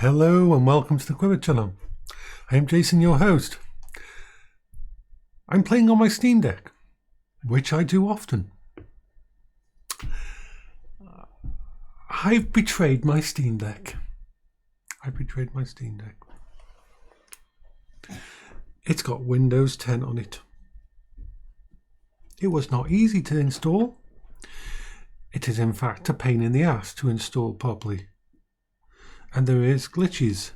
Hello and welcome to the Quiver channel. I am Jason, your host. I'm playing on my Steam Deck, which I do often. I've betrayed my Steam Deck. It's got Windows 10 on it. It was not easy to install. It is in fact a pain in the ass to install properly. And there is glitches.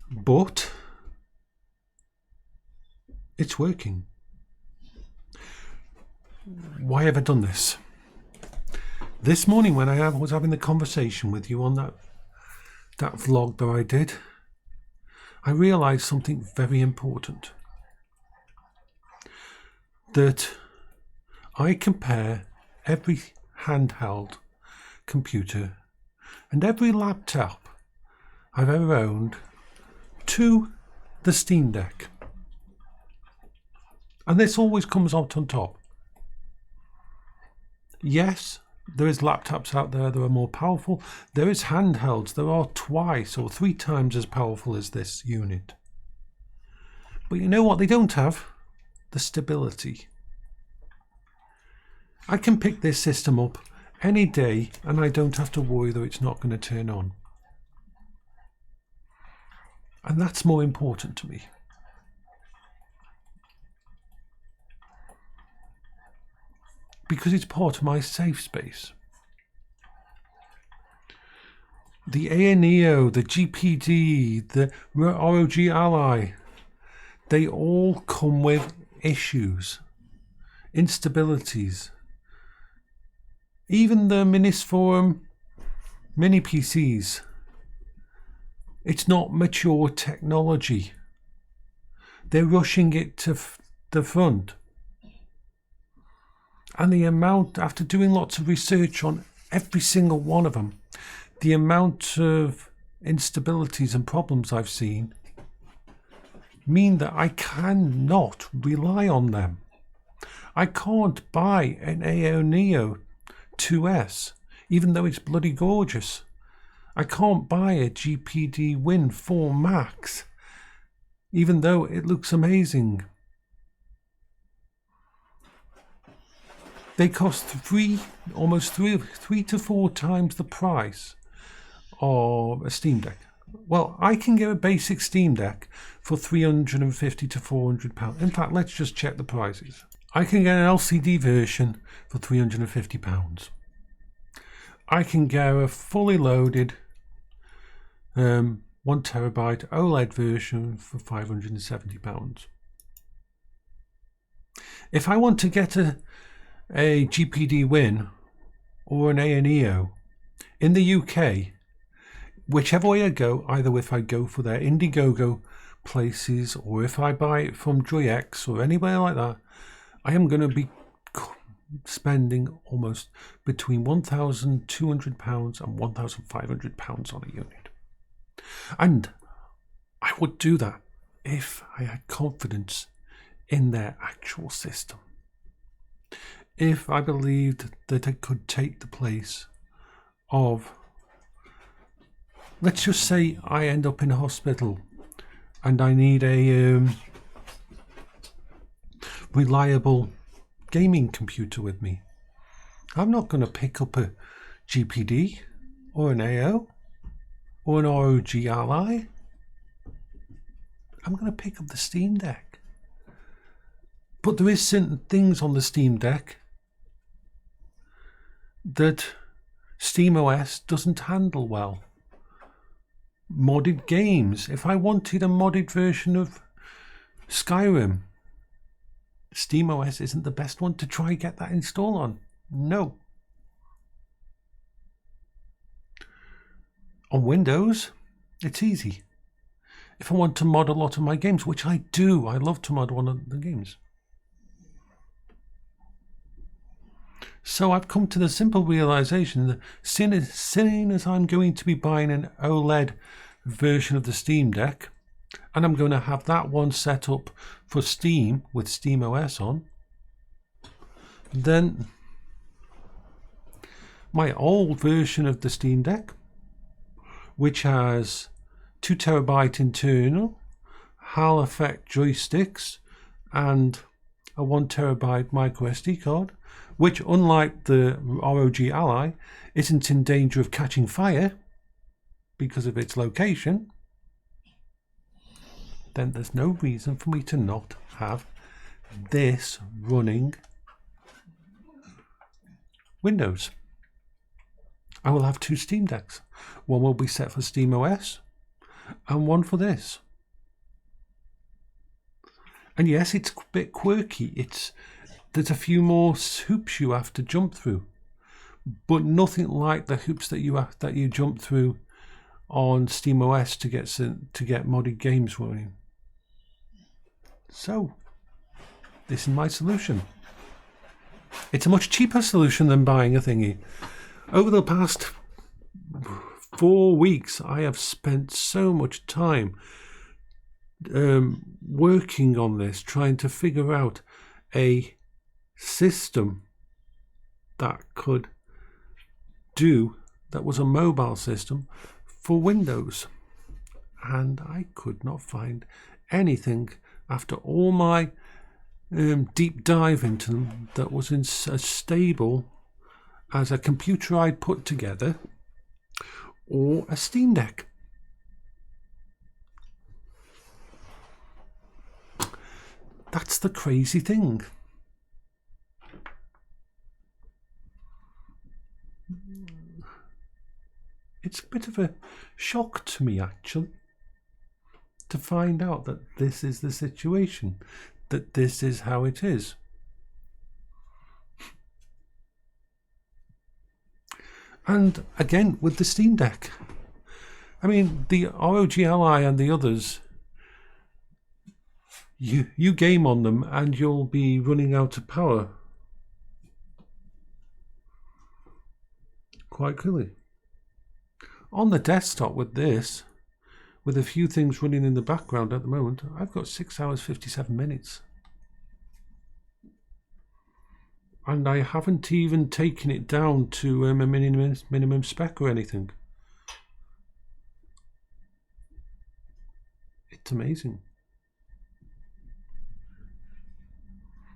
But it's working. Why have I done this? This morning when I was having the conversation with you on that vlog that I did, I realised something very important. That I compare every handheld computer and every laptop I've ever owned to the Steam Deck. And this always comes out on top. Yes, there is laptops out there that are more powerful. There is handhelds that are twice or three times as powerful as this unit. But you know what they don't have? The stability. I can pick this system up any day and I don't have to worry that it's not going to turn on. And that's more important to me. Because it's part of my safe space. The ANEO, the GPD, the ROG Ally, they all come with issues, instabilities. Even the Minisforum mini PCs, it's not mature technology. They're rushing it to the front. And the amount, after doing lots of research on every single one of them, the amount of instabilities and problems I've seen mean that I cannot rely on them. I can't buy an ANEO 2S, even though it's bloody gorgeous. I can't buy a GPD Win 4 Max, even though it looks amazing. They cost almost three to four times the price of a Steam Deck. Well, I can get a basic Steam Deck for £350 to £400. In fact, let's just check the prices. I can get an LCD version for £350. I can get a fully loaded 1 terabyte OLED version for £570. If I want to get a GPD Win or an ANEO in the UK, whichever way I go, either if I go for their Indiegogo places or if I buy it from Joyex or anywhere like that, I am going to be spending almost between £1,200 and £1,500 on a unit. And I would do that if I had confidence in their actual system. If I believed that it could take the place of, let's just say I end up in a hospital and I need a reliable gaming computer with me. I'm not going to pick up a GPD or an AO or an ROG Ally. I'm going to pick up the Steam Deck. But there is certain things on the Steam Deck that SteamOS doesn't handle well. Modded games. If I wanted a modded version of Skyrim, SteamOS isn't the best one to try and get that installed on. No. On Windows, it's easy. If I want to mod a lot of my games, which I do, I love to mod one of the games. So I've come to the simple realization that seeing as I'm going to be buying an OLED version of the Steam Deck, and I'm going to have that one set up for Steam with SteamOS on, then my old version of the Steam Deck which has 2 terabyte internal, Hal effect joysticks, and a 1 terabyte micro SD card, which, unlike the ROG Ally, isn't in danger of catching fire because of its location, then there's no reason for me to not have this running Windows. I will have 2 Steam Decks. One will be set for SteamOS and one for this. And yes, it's a bit quirky. There's a few more hoops you have to jump through, but nothing like the hoops that you jump through on SteamOS to get modded games running. So, this is my solution. It's a much cheaper solution than buying a thingy. Over the past 4 weeks, I have spent so much time working on this, trying to figure out a system that was a mobile system for Windows, and I could not find anything after all my deep dive into them that was as stable as a computer I'd put together or a Steam Deck. That's the crazy thing. It's a bit of a shock to me, actually, to find out that this is the situation, that this is how it is. And again, with the Steam Deck, I mean, the ROG Ally and the others, you game on them and you'll be running out of power quite quickly. On the desktop with this, with a few things running in the background at the moment, I've got 6 hours 57 minutes. And I haven't even taken it down to a minimum spec or anything. It's amazing.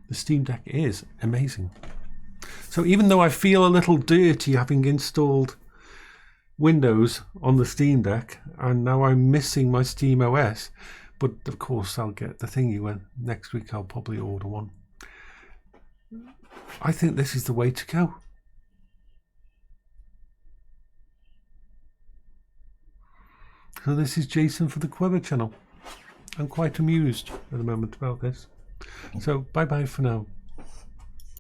The Steam Deck is amazing. So even though I feel a little dirty having installed Windows on the Steam Deck, and now I'm missing my SteamOS, but of course I'll get the thingy when next week I'll probably order one. I think this is the way to go. So this is Jason for the Quever channel. I'm quite amused at the moment about this. So bye bye for now.